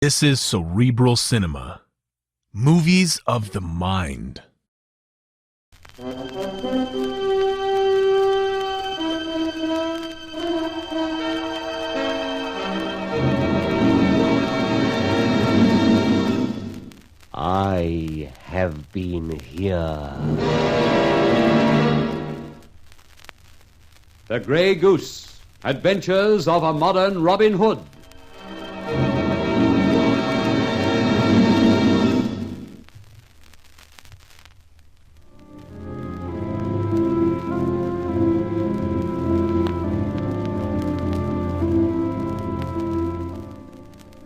This is Cerebral Cinema. Movies of the mind. I have been here. The Grey Goose, Adventures of a Modern Robin Hood.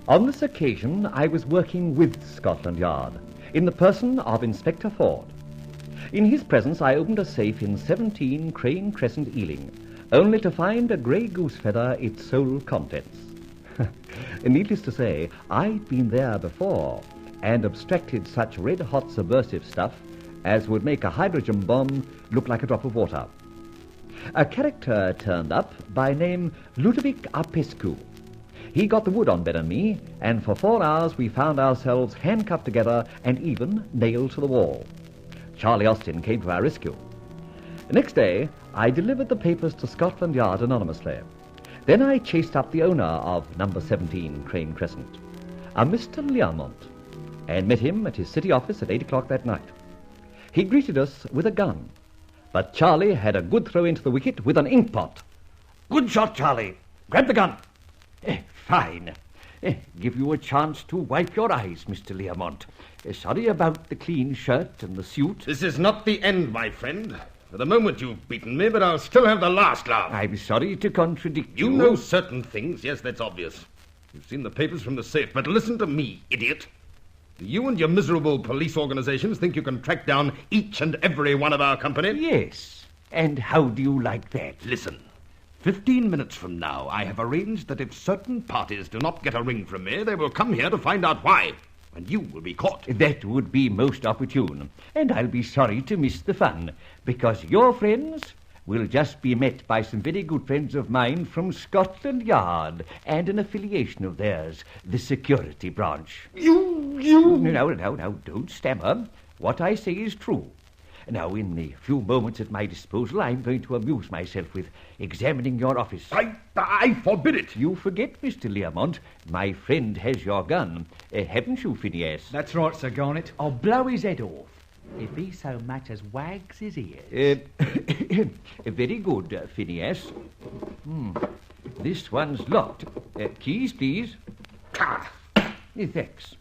On this occasion, I was working with Scotland Yard, in the person of Inspector Ford. In his presence, I opened a safe in 17 Crane Crescent, Ealing, only to find a grey goose feather its sole contents. Needless to say, I'd been there before and abstracted such red-hot subversive stuff as would make a hydrogen bomb look like a drop of water. A character turned up by name Ludovic Arpescu. He got the wood on Ben and me, and for 4 hours we found ourselves handcuffed together and even nailed to the wall. Charlie Austin came to our rescue. Next day, I delivered the papers to Scotland Yard anonymously. Then I chased up the owner of number 17 Crane Crescent, a Mr. Learmont, and met him at his city office at 8 o'clock that night. He greeted us with a gun, but Charlie had a good throw into the wicket with an inkpot. Good shot, Charlie. Grab the gun. Fine. Give you a chance to wipe your eyes, Mr. Learmont. Sorry about the clean shirt and the suit. This is not the end, my friend. For the moment you've beaten me, but I'll still have the last laugh. I'm sorry to contradict you. You know certain things. Yes, that's obvious. You've seen the papers from the safe, but listen to me, idiot. Do you and your miserable police organizations think you can track down each and every one of our company? Yes. And how do you like that? Listen. 15 minutes from now, I have arranged that if certain parties do not get a ring from me, they will come here to find out why, and you will be caught. That would be most opportune, and I'll be sorry to miss the fun, because your friends will just be met by some very good friends of mine from Scotland Yard and an affiliation of theirs, the security branch. You... No, don't stammer. What I say is true. Now, in the few moments at my disposal, I'm going to amuse myself with examining your office. I forbid it. You forget, Mr. Learmont, my friend has your gun. Haven't you, Phineas? That's right, Sir Garnet. I'll blow his head off if he so much as wags his ears. Very good, Phineas. This one's locked. Keys, please. Thanks.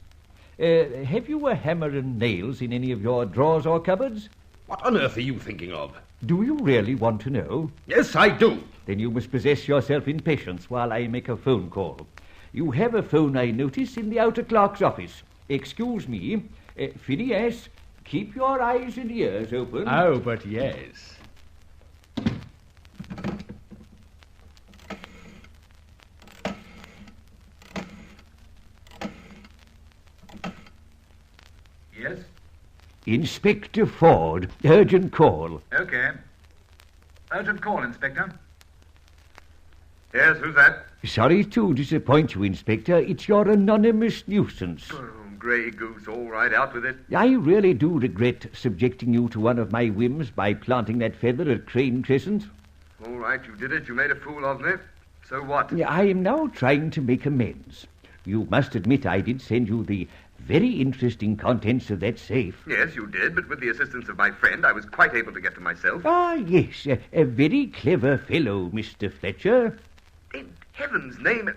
Have you a hammer and nails in any of your drawers or cupboards? What on earth are you thinking of? Do you really want to know? Yes, I do. Then you must possess yourself in patience while I make a phone call. You have a phone, I notice, in the outer clerk's office. Excuse me. Phineas, keep your eyes and ears open. Oh, but yes. Yes? Inspector Ford, urgent call. Okay. Urgent call, Inspector. Yes, who's that? Sorry to disappoint you, Inspector. It's your anonymous nuisance. Oh, Grey Goose, all right, out with it. I really do regret subjecting you to one of my whims by planting that feather at Crane Crescent. All right, you did it. You made a fool of me. So what? I am now trying to make amends. You must admit I did send you the very interesting contents of that safe. Yes, you did, but with the assistance of my friend, I was quite able to get to myself. Ah, yes, a very clever fellow, Mr. Fletcher. In heaven's name...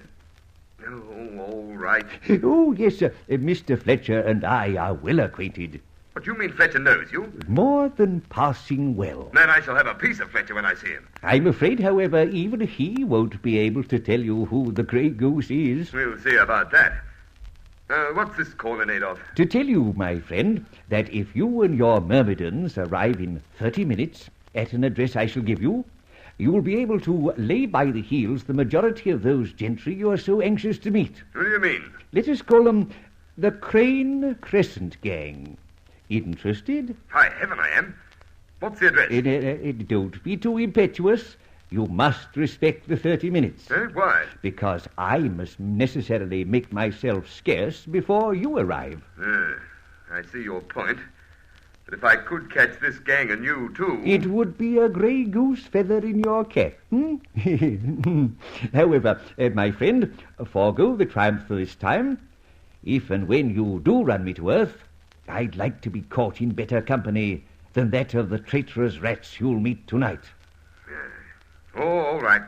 Oh, all right. Oh, yes, Mr. Fletcher and I are well acquainted. What do you mean Fletcher knows you? More than passing well. Then I shall have a piece of Fletcher when I see him. I'm afraid, however, even he won't be able to tell you who the Grey Goose is. We'll see about that. What's this call in aid of? To tell you, my friend, that if you and your myrmidons arrive in 30 minutes at an address I shall give you, you will be able to lay by the heels the majority of those gentry you are so anxious to meet. What do you mean? Let us call them the Crane Crescent gang. Interested? High heaven I am. What's the address? Don't be too impetuous. you must respect the 30 minutes. Why? Because I must necessarily make myself scarce before you arrive. I see your point. But if I could catch this gang and you, too... It would be a grey goose feather in your cap. However, my friend, forego the triumph for this time. If and when you do run me to earth, I'd like to be caught in better company than that of the traitorous rats you'll meet tonight. Oh, all right.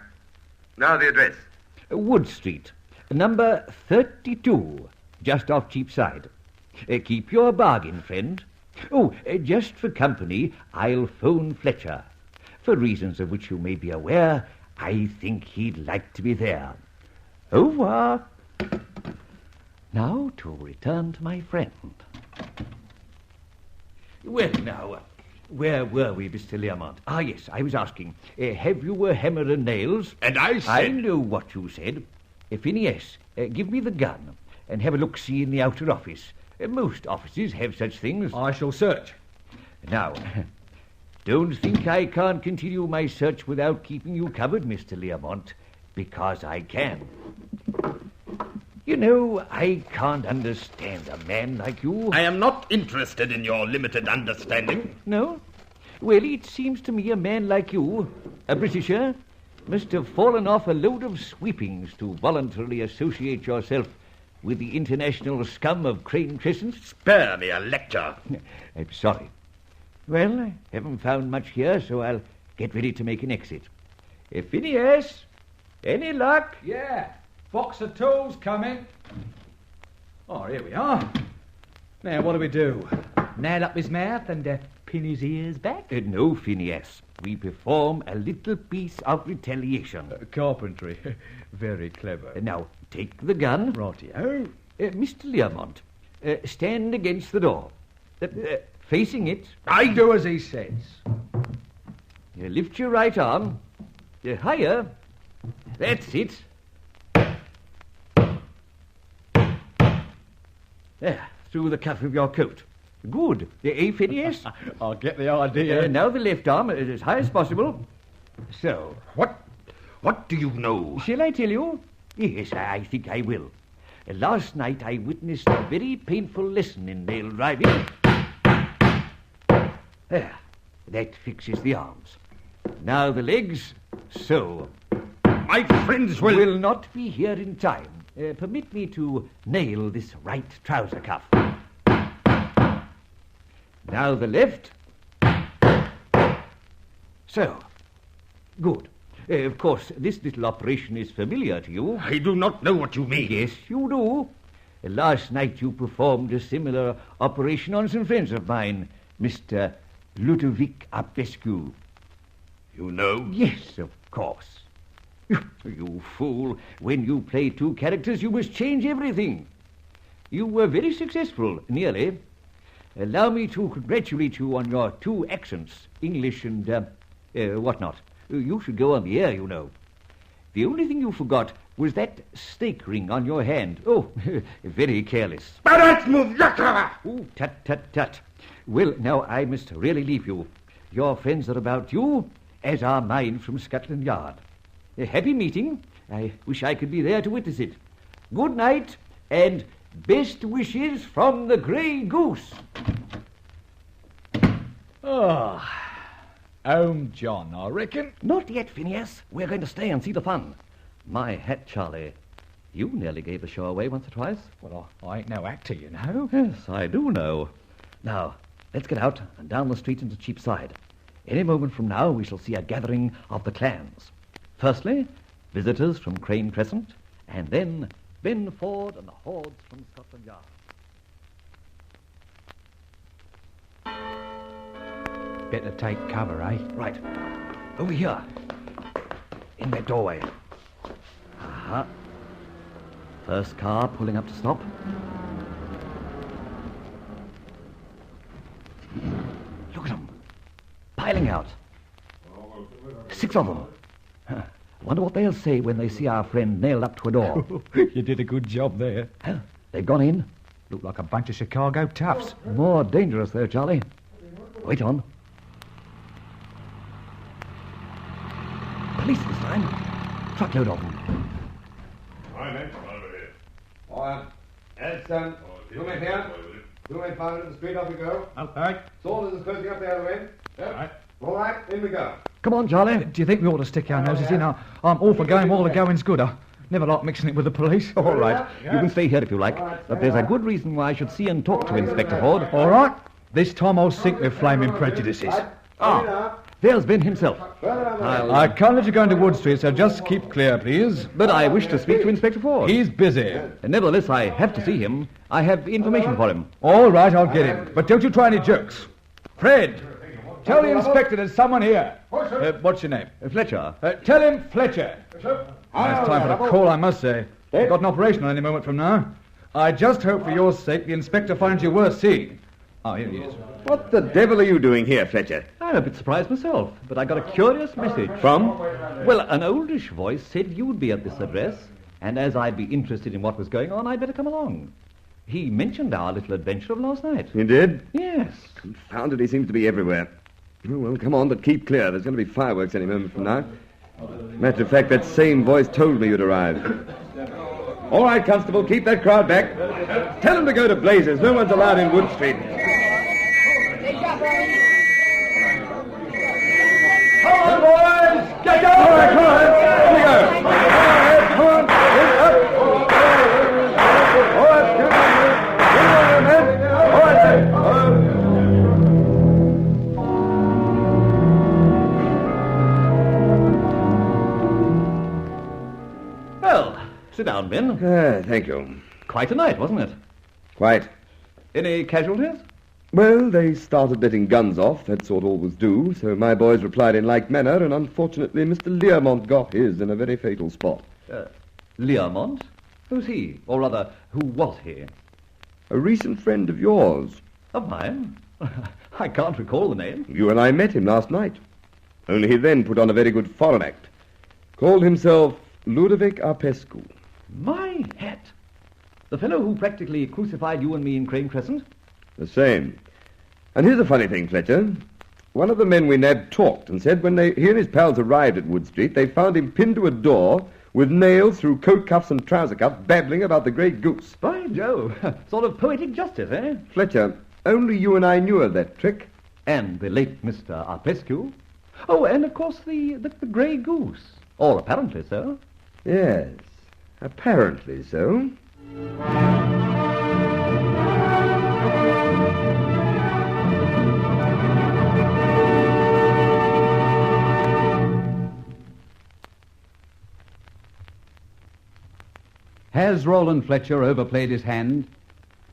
Now the address. Wood Street, number 32, just off Cheapside. Keep your bargain, friend. Oh, just for company, I'll phone Fletcher. For reasons of which you may be aware, I think he'd like to be there. Au revoir. Now to return to my friend. Well, now, where were we, Mr. Learmont? Ah, yes, I was asking, have you a hammer and nails? And I said... I know what you said. Phineas, give me the gun and have a look-see in the outer office. Most offices have such things. I shall search. Now, don't think I can't continue my search without keeping you covered, Mr. Learmont, because I can. You know, I can't understand a man like you. I am not interested in your limited understanding. No? Well, it seems to me a man like you, a Britisher, must have fallen off a load of sweepings to voluntarily associate yourself with the international scum of Crane Crescent. Spare me a lecture. I'm sorry. Well, I haven't found much here, so I'll get ready to make an exit. Phineas, any luck? Yeah. Box of tools coming. Oh, here we are. Now, what do we do? Nail up his mouth and pin his ears back? No, Phineas. We perform a little piece of retaliation. Carpentry. Very clever. Now, take the gun. Rightio. Mr. Learmont, stand against the door. Facing it. I do as he says. Lift your right arm. Higher. That's it. There, through the cuff of your coat. Good. Phineas? I'll get the idea. Now the left arm, as high as possible. So. What do you know? Shall I tell you? Yes, I think I will. Last night I witnessed a very painful lesson in nail driving. There. That fixes the arms. Now the legs. So. My friends will not be here in time. Permit me to nail this right trouser cuff. Now the left. So. Good. Of course, this little operation is familiar to you. I do not know what you mean. Yes, you do. Last night you performed a similar operation on some friends of mine, Mr. Ludovic Apescu. You know? Yes, of course. You fool. When you play two characters, you must change everything. You were very successful, nearly. Allow me to congratulate you on your two accents, English and, whatnot. You should go on the air, you know. The only thing you forgot was that stake ring on your hand. Oh, very careless. Oh, tut, tut, tut. Well, now I must really leave you. Your friends are about you, as are mine from Scotland Yard. A happy meeting. I wish I could be there to witness it. Good night, and best wishes from the Grey Goose. Oh, home John, I reckon. Not yet, Phineas. We're going to stay and see the fun. My hat, Charlie. You nearly gave the show away once or twice. Well, I ain't no actor, you know. Yes, I do know. Now, let's get out and down the street into Cheapside. Any moment from now, we shall see a gathering of the clans. Firstly, visitors from Crane Crescent, and then Ben Ford and the hordes from Scotland Yard. Better take cover, eh? Right. Over here. In that doorway. Aha. First car pulling up to stop. Look at them. Piling out. 6 of them. Wonder what they'll say when they see our friend nailed up to a door. You did a good job there. They've gone in. Look like a bunch of Chicago toughs. More dangerous, though, Charlie. Wait on. truckload of them. All right, men. All right. That's, two men here. 2 men found in the street, off we go. Okay. Saunders is closing up the other end. Yep. All right, in we go. Come on, Charlie. Do you think we ought to stick our noses in? I'm all for going while the going's good. I never like mixing it with the police. All right. You can stay here if you like. But there's a good reason why I should see and talk to Inspector Ford. All right. This time I'll sink my flaming prejudices. There's Ben himself. I can't let you go into Wood Street, so just keep clear, please. But I wish to speak to Inspector Ford. He's busy. Nevertheless, I have to see him. I have information for him. All right, I'll get him. But don't you try any jokes. Fred, tell the inspector there's someone here. What's your name? Fletcher. Tell him Fletcher. Nice time for a call, I must say. I've got an operation on any moment from now. I just hope for your sake the inspector finds you worth seeing. Oh, here he is. What the devil are you doing here, Fletcher? I'm a bit surprised myself, but I got a curious message. From? Well, an oldish voice said you'd be at this address, and as I'd be interested in what was going on, I'd better come along. He mentioned our little adventure of last night. You did? Yes. Confounded, he seems to be everywhere. Oh, well, come on, but keep clear. There's going to be fireworks any moment from now. Matter of fact, that same voice told me you'd arrive. All right, Constable, keep that crowd back. Tell them to go to blazes. No one's allowed in Wood Street. Come on, boys! Get going! All right, come on. Here we go. Come on. All right, get on, men. All right, then. Well, sit down, Ben. Thank you. Quite a night, wasn't it? Quite. Any casualties? Well, they started letting guns off. That's what always do. So my boys replied in like manner, and unfortunately Mr. Learmont got his in a very fatal spot. Learmont? Who's he? Or rather, who was he? A recent friend of yours. Of mine? I can't recall the name. You and I met him last night. Only he then put on a very good foreign act. Called himself Ludovic Arpescu. My hat! The fellow who practically crucified you and me in Crane Crescent? The same. And here's a funny thing, Fletcher. One of the men we nabbed talked and said when he and his pals arrived at Wood Street, they found him pinned to a door with nails through coat cuffs and trouser cuffs, babbling about the Grey Goose. By Jove, sort of poetic justice, eh? Fletcher, only you and I knew of that trick. And the late Mr. Arpescu. Oh, and of course the Grey Goose. Or apparently so. Yes, apparently so. Has Roland Fletcher overplayed his hand?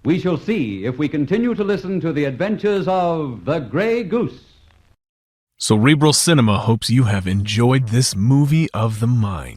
We shall see if we continue to listen to the adventures of the Grey Goose. Cerebral Cinema hopes you have enjoyed this movie of the mind.